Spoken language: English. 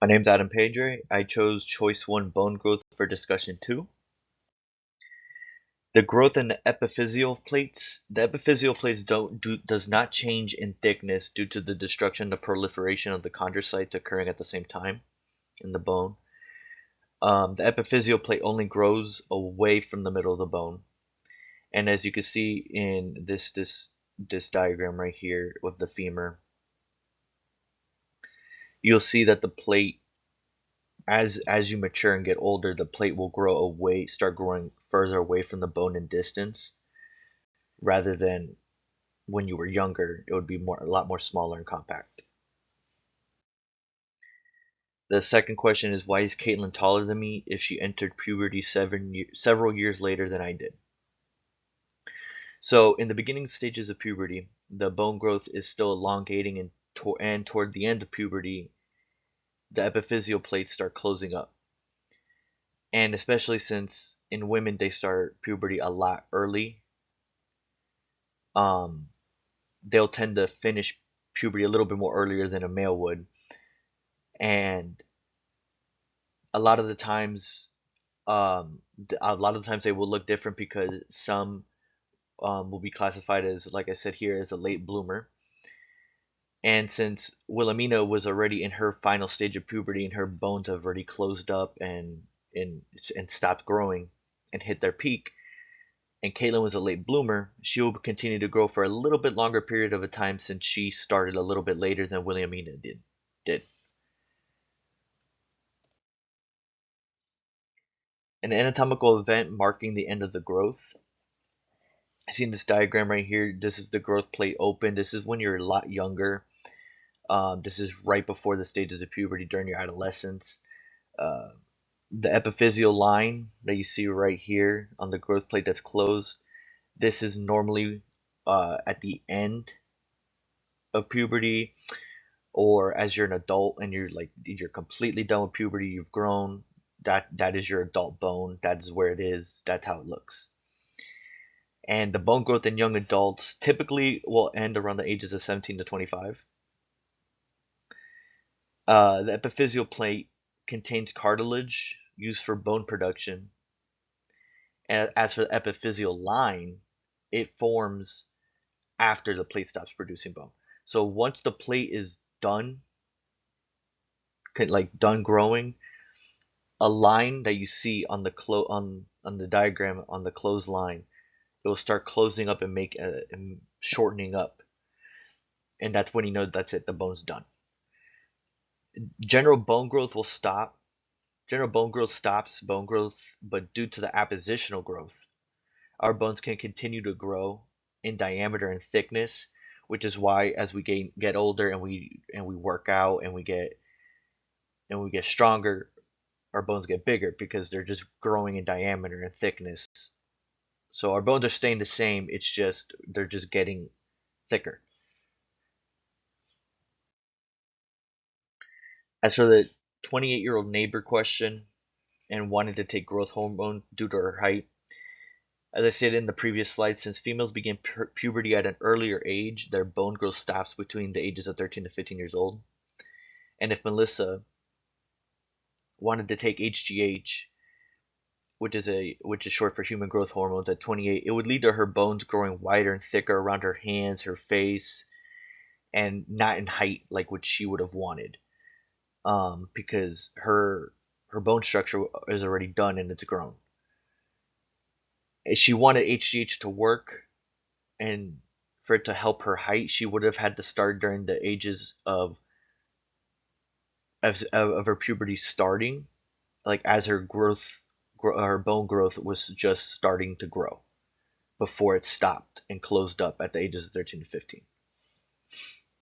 My name's Adam Pedre. I chose choice 1 bone growth for discussion 2. The growth in the epiphyseal plates. The epiphyseal plates does not change in thickness due to the destruction and proliferation of the chondrocytes occurring at the same time in the bone. The epiphyseal plate only grows away from the middle of the bone. And as you can see in this diagram right here with the femur, you'll see that the plate, as you mature and get older, the plate will start growing further away from the bone in distance, rather than when you were younger, it would be a lot more smaller and compact. The second question is, why is Caitlin taller than me if she entered puberty several years later than I did? So in the beginning stages of puberty, the bone growth is still elongating, and toward the end of puberty, the epiphyseal plates start closing up. And especially since in women they start puberty a lot early, um, they'll tend to finish puberty a little bit more earlier than a male would. And a lot of the times, they will look different because some will be classified as, like I said here, as a late bloomer. And since Wilhelmina was already in her final stage of puberty and her bones have already closed up and stopped growing and hit their peak, and Caitlin was a late bloomer, she will continue to grow for a little bit longer period of a time since she started a little bit later than Wilhelmina did. An anatomical event marking the end of the growth. I see in this diagram right here, this is the growth plate open. This is when you're a lot younger. This is right before the stages of puberty during your adolescence. Uh, the epiphyseal line that you see right here on the growth plate that's closed, this is normally at the end of puberty, or as you're an adult and you're completely done with puberty, you've grown. That is your adult bone. That is where it is. That's how it looks. And the bone growth in young adults typically will end around the ages of 17 to 25. The epiphyseal plate contains cartilage used for bone production. And as for the epiphyseal line, it forms after the plate stops producing bone. So once the plate is done, done growing, a line that you see on the diagram on the closed line, it will start closing up and shortening up, and that's when you know that's it. The bone's done. General bone growth will stop. General bone growth stops bone growth, but due to the appositional growth, our bones can continue to grow in diameter and thickness, which is why as we get older and we work out and we get stronger, our bones get bigger because they're just growing in diameter and thickness. So our bones are staying the same, it's just they're just getting thicker. As for the 28-year-old neighbor question and wanted to take growth hormone due to her height, as I said in the previous slide, since females begin puberty at an earlier age, their bone growth stops between the ages of 13 to 15 years old. And if Melissa wanted to take HGH, which is short for human growth hormones, at 28, it would lead to her bones growing wider and thicker around her hands, her face, and not in height like what she would have wanted, because her bone structure is already done and it's grown. If she wanted HGH to work and for it to help her height, she would have had to start during the ages of her puberty starting, like as her bone growth was just starting to grow before it stopped and closed up at the ages of 13 to 15.